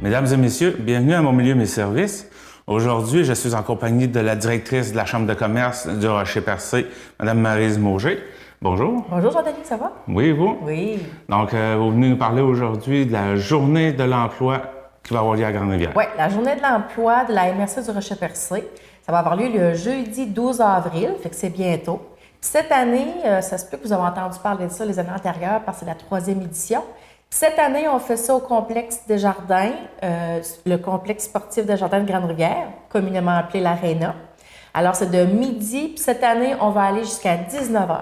Mesdames et messieurs, bienvenue à Mon Milieu, Mes Services. Aujourd'hui, je suis en compagnie de la directrice de la Chambre de commerce du Rocher-Percé, Mme Maryse Mauger. Bonjour. Bonjour Jean-Denis, ça va? Oui, vous? Oui. Donc, vous venez nous parler aujourd'hui de la journée de l'emploi qui va avoir lieu à Grande-Rivière. Oui, la journée de l'emploi de la MRC du Rocher-Percé, ça va avoir lieu le jeudi 12 avril, fait que c'est bientôt. Puis cette année, ça se peut que vous avez entendu parler de ça les années antérieures parce que c'est la 3e édition. Cette année, on fait ça au complexe Desjardins, le complexe sportif Desjardins de Grande-Rivière, communément appelé l'Arena. Alors, c'est de midi, puis cette année, on va aller jusqu'à 19h.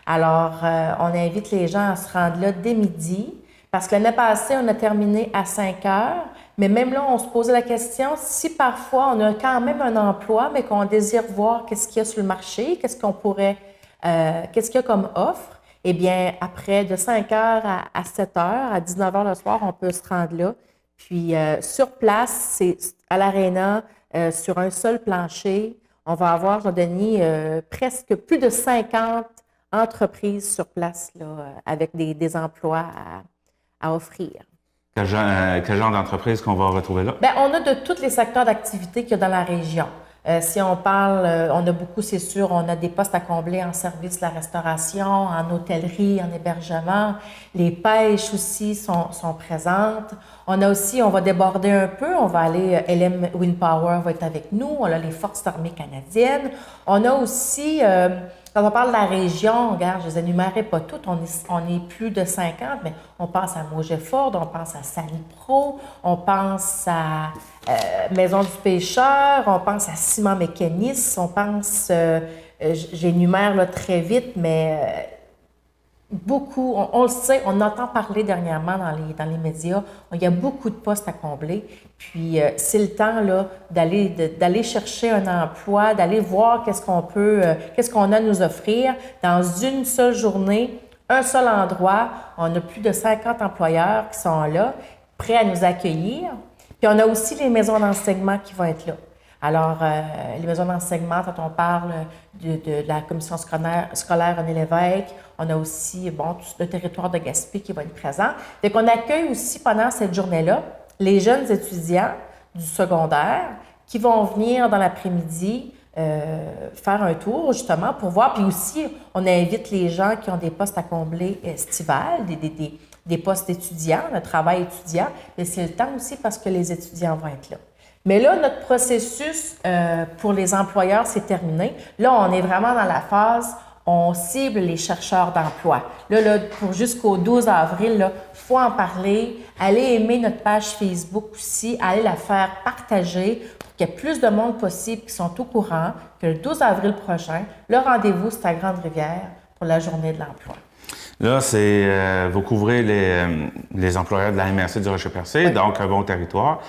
Alors, on invite les gens à se rendre là dès midi, parce que l'année passée, on a terminé à 5h, mais même là, on se posait la question, si parfois on a quand même un emploi, mais qu'on désire voir qu'est-ce qu'il y a sur le marché, qu'est-ce qu'il y a comme offre, eh bien, après de 5h à 7h, à 19h le soir, on peut se rendre là. Puis, sur place, c'est à l'Arena, sur un seul plancher, on va avoir, Jean-Denis, presque plus de 50 entreprises sur place, là, avec des emplois à offrir. Quel genre d'entreprise qu'on va retrouver là? Bien, on a de tous les secteurs d'activité qu'il y a dans la région. Si on parle, on a beaucoup, c'est sûr, on a des postes à combler en service de la restauration, en hôtellerie, en hébergement. Les pêches aussi sont présentes. On a aussi, on va déborder un peu, on va aller, LM Wind Power va être avec nous, on a les Forces armées canadiennes. On a aussi, quand on parle de la région, regarde, je ne les énumérerai pas toutes, on est plus de 50, mais on pense à Mauger-Ford, on pense à Sally-Pro, on pense à Maison du Pêcheur, on pense à Ciment Mécanisme, on pense, j'énumère là très vite, mais beaucoup, on le sait, on entend parler dernièrement dans les médias, il y a beaucoup de postes à combler, puis c'est le temps là d'aller chercher un emploi, d'aller voir qu'est-ce qu'on a à nous offrir dans une seule journée, un seul endroit. On a plus de 50 employeurs qui sont là, prêts à nous accueillir. Puis on a aussi les maisons d'enseignement qui vont être là. Alors, les maisons d'enseignement, quand on parle de la commission scolaire René Lévesque, on a aussi, bon, tout le territoire de Gaspé qui va être présent. Fait qu'on accueille aussi pendant cette journée-là les jeunes étudiants du secondaire qui vont venir dans l'après-midi faire un tour, justement, pour voir. Puis aussi, on invite les gens qui ont des postes à combler estivales, des postes d'étudiants, le travail étudiant, mais c'est le temps aussi parce que les étudiants vont être là. Mais là, notre processus pour les employeurs, c'est terminé. Là, on est vraiment dans la phase, on cible les chercheurs d'emploi. Là, pour jusqu'au 12 avril, il faut en parler. Allez aimer notre page Facebook aussi, allez la faire partager pour qu'il y ait plus de monde possible qui sont au courant que le 12 avril prochain, le rendez-vous, c'est à Grande-Rivière pour la journée de l'emploi. Là, vous couvrez les employeurs de la MRC du Rocher-Percé, oui. Donc un bon territoire.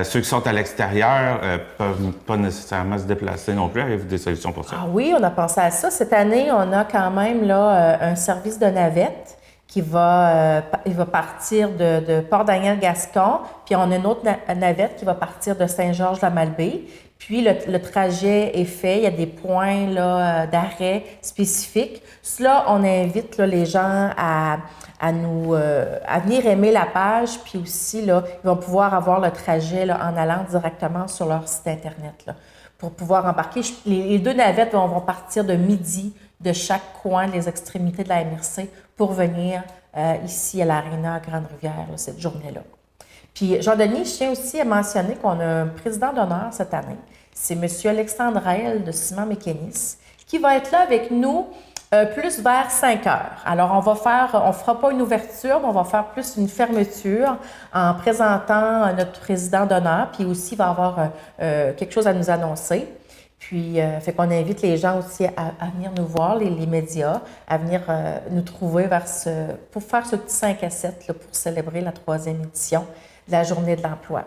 Ceux qui sont à l'extérieur peuvent pas nécessairement se déplacer non plus. Avez-vous des solutions pour ça? Ah oui, on a pensé à ça. Cette année, on a quand même là, un service de navette qui va partir de Port-Daniel-Gascon, puis on a une autre navette qui va partir de Saint-Georges-la-Malbaie. Puis le trajet est fait, il y a des points là, d'arrêt spécifiques. Cela, on invite là, les gens à venir aimer la page, puis aussi, là, ils vont pouvoir avoir le trajet là, en allant directement sur leur site Internet là, pour pouvoir embarquer. Les deux navettes vont partir de midi de chaque coin des extrémités de la MRC pour venir ici à l'Arena à Grande-Rivière là, cette journée-là. Puis, Jean-Denis, je tiens aussi à mentionner qu'on a un président d'honneur cette année. C'est M. Alexandre Raël de Ciment Mécanisme qui va être là avec nous plus vers 5 heures. Alors, on fera pas une ouverture, mais on va faire plus une fermeture en présentant notre président d'honneur. Puis aussi, il va avoir quelque chose à nous annoncer. Puis, fait qu'on invite les gens aussi à venir nous voir, les médias, à venir nous trouver pour faire ce petit 5 à 7 là, pour célébrer la 3e édition de la Journée de l'emploi.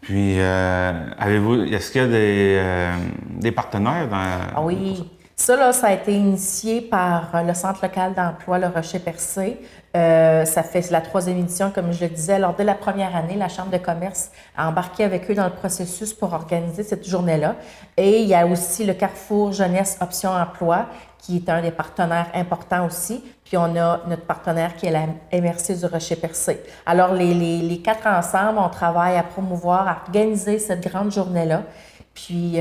Puis, est-ce qu'il y a des partenaires dans... Ah oui, Ça, là, ça a été initié par le Centre local d'emploi Le Rocher-Percé. C'est la 3e édition, comme je le disais. Alors, dès la première année, la Chambre de commerce a embarqué avec eux dans le processus pour organiser cette journée-là. Et il y a aussi le Carrefour Jeunesse Option Emploi, qui est un des partenaires importants aussi. Puis on a notre partenaire qui est la MRC du Rocher-Percé. Alors, les 4 ensemble, on travaille à promouvoir, à organiser cette grande journée-là. Puis,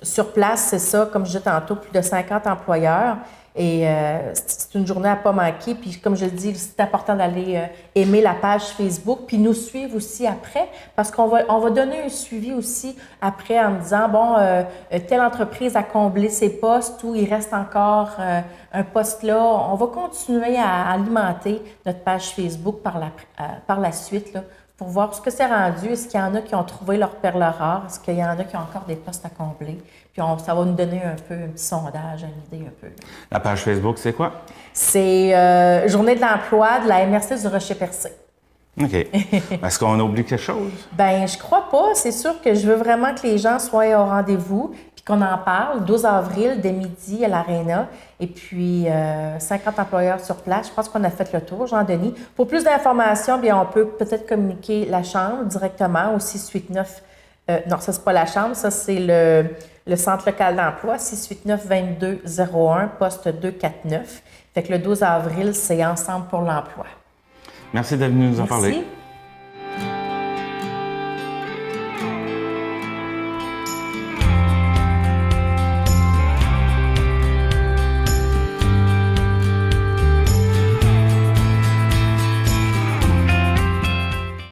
sur place, c'est ça, comme je disais tantôt, plus de 50 employeurs. Et c'est une journée à ne pas manquer. Puis, comme je le dis, c'est important d'aller aimer la page Facebook, puis nous suivre aussi après, parce qu'on va donner un suivi aussi après en disant, bon, telle entreprise a comblé ses postes ou il reste encore un poste là. On va continuer à alimenter notre page Facebook par la suite, là, pour voir ce que c'est rendu. Est-ce qu'il y en a qui ont trouvé leur perle rare? Est-ce qu'il y en a qui ont encore des postes à combler? Puis ça va nous donner un petit sondage, une idée un peu. La page Facebook, c'est quoi? C'est Journée de l'emploi de la MRC du Rocher-Percé. OK. Est-ce qu'on oublie quelque chose? Bien, je crois pas. C'est sûr que je veux vraiment que les gens soient au rendez-vous puis qu'on en parle. 12 avril, dès midi, à l'Arena. Et puis, 50 employeurs sur place. Je pense qu'on a fait le tour, Jean-Denis. Pour plus d'informations, bien, on peut peut-être communiquer la Chambre directement au 689. Non, ça, c'est pas la Chambre. Ça, c'est le Centre local d'emploi, 689-2201, poste 249. Fait que le 12 avril, c'est Ensemble pour l'emploi. Merci d'être venu nous en Merci. parler.